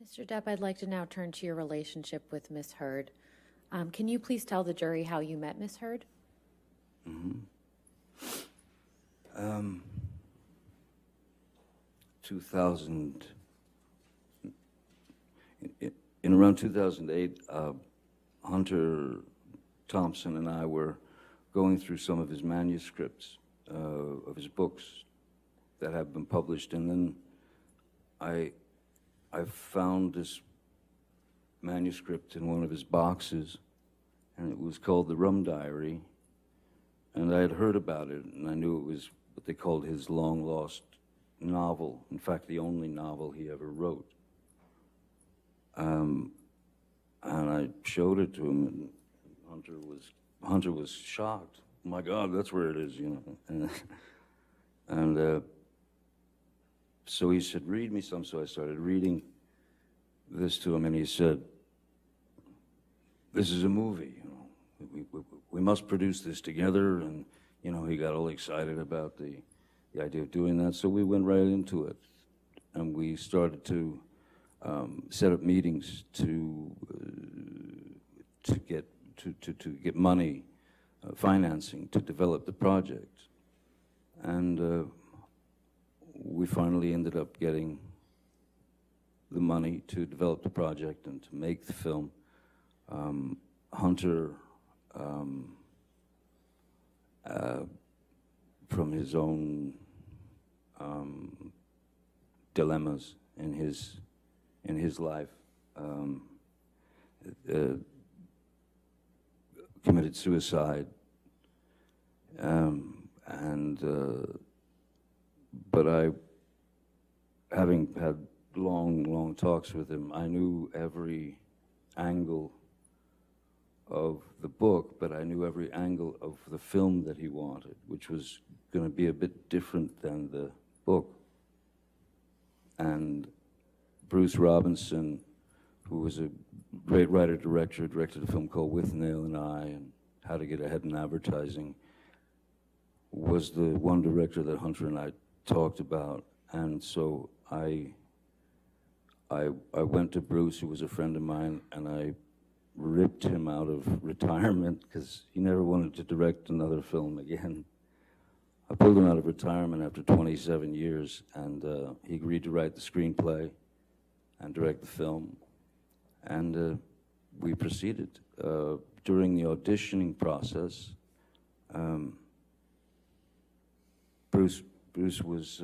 Mr. Depp, I'd like to now turn to your relationship with Miss Heard. Can you please tell the jury how you met Miss Heard? 2000, in around 2008, Hunter Thompson and I were going through some of his manuscripts of his books that have been published, and then I found this manuscript in one of his boxes, and it was called the Rum-Diary, and I had heard about it, and I knew it was what they called his long-lost novel, in fact, the only novel he ever wrote. And I showed it to him, and Hunter was shocked. Oh my God, that's where it is, you know. And so he said, read me some. So I started reading this to him, and he said, this is a movie, you know. We must produce this together. And, you know, he got all excited about the idea of doing that. So we went right into it, and we started to set up meetings to get money, financing to develop the project. And we finally ended up getting the money to develop the project and to make the film. Hunter, from his own dilemmas in his life, committed suicide, but I, having had long talks with him, I knew every angle of the book, but I knew every angle of the film that he wanted, which was going to be a bit different than the book. And Bruce Robinson, who was a great writer-director, directed a film called With Nail and I and How to Get Ahead in Advertising, was the one director that Hunter and I talked about. And so I went to Bruce, who was a friend of mine, and I ripped him out of retirement because he never wanted to direct another film again. I pulled him out of retirement after 27 years, and he agreed to write the screenplay and direct the film. And we proceeded. During the auditioning process, Bruce was,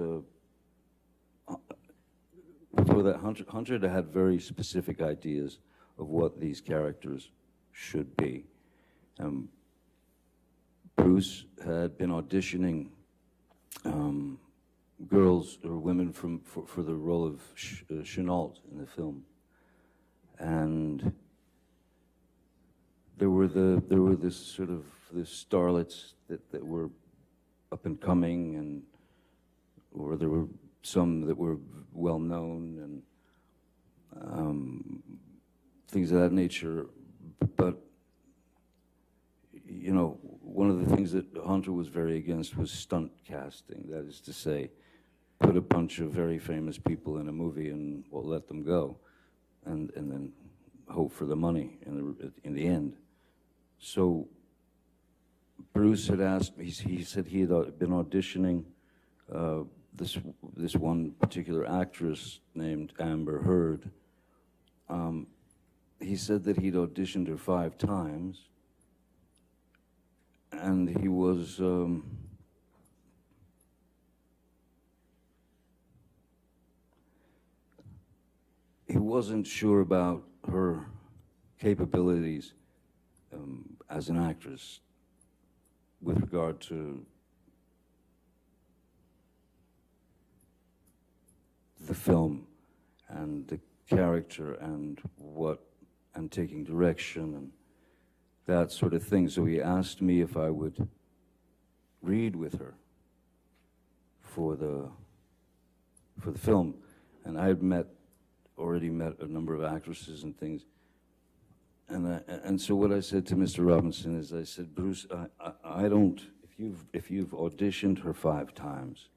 before that, Hunter had very specific ideas of what these characters should be. Bruce had been auditioning girls or women for the role of Chenault in the film, and there were this sort of starlets that were up and coming, or there were some that were well known and things of that nature. But you know, one of the things that Hunter was very against was stunt casting. That is to say, put a bunch of very famous people in a movie and we'll let them go, and then hope for the money in the end. So Bruce had asked me. He said he had been auditioning this one particular actress named Amber Heard. He said that he'd auditioned her 5 times, and he was he wasn't sure about her capabilities as an actress with regard to the film and the character and taking direction and that sort of thing. So he asked me if I would read with her for the film, and I had already met a number of actresses and things, and so what I said to Mr. Robinson is, I said, Bruce, I don't. If you've auditioned her 5 times,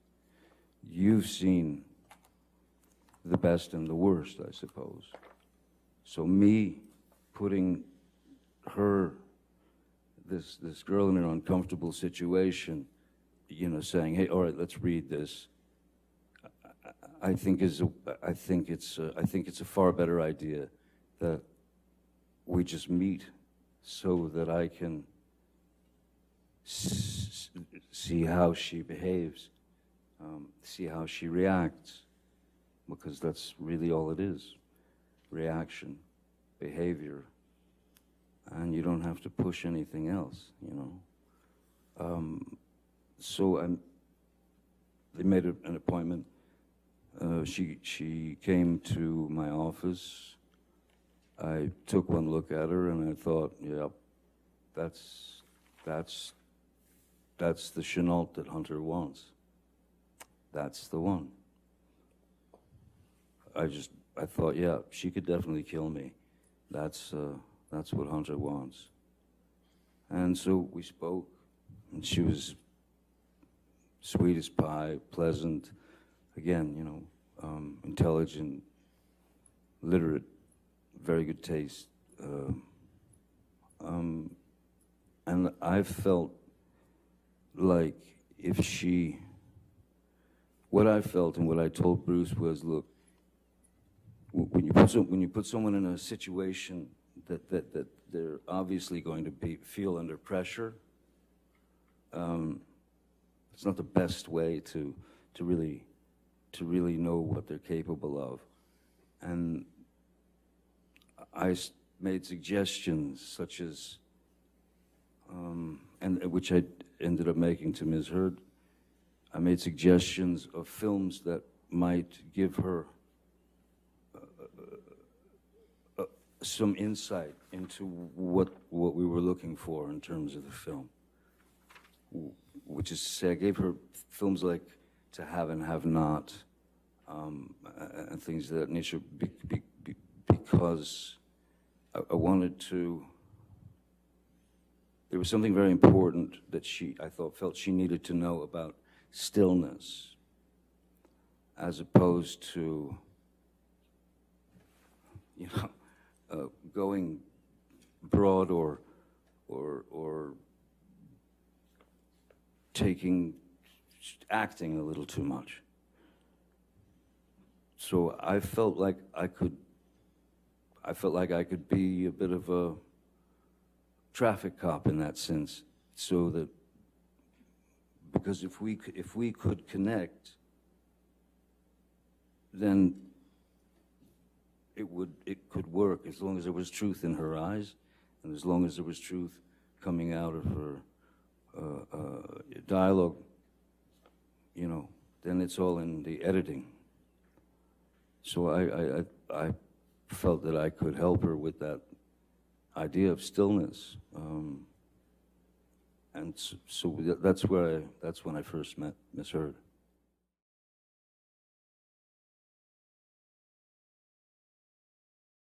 you've seen the best and the worst, I suppose. So me putting her, this girl in an uncomfortable situation, you know, saying, "Hey, all right, let's read this," I think it's a far better idea that we just meet so that I can see how she behaves, see how she reacts, because that's really all it is, reaction, behavior, and you don't have to push anything else, you know. So they made an appointment. She came to my office. I took one look at her and I thought, yep, that's the Chenault that Hunter wants. That's the one. I thought, yeah, she could definitely kill me. That's what Hunter wants. And so we spoke, and she was sweet as pie, pleasant, again, you know, intelligent, literate, very good taste. And I felt like what I felt and what I told Bruce was, look, when you put someone in a situation that they're obviously going to feel under pressure, it's not the best way to really know what they're capable of. And I made suggestions such as, and which I ended up making to Ms. Heard. I made suggestions of films that might give her some insight into what we were looking for in terms of the film, which is to say, I gave her films like To Have and Have Not, and things of that nature, because I wanted to. There was something very important that I felt she needed to know about stillness, as opposed to, you know, going broad or acting a little too much. So I felt like I could be a bit of a traffic cop in that sense, so that, because if we could connect, then it could work, as long as there was truth in her eyes, and as long as there was truth coming out of her dialogue, you know, then it's all in the editing. So I felt that I could help her with that idea of stillness, and so that's when I first met Ms. Heard.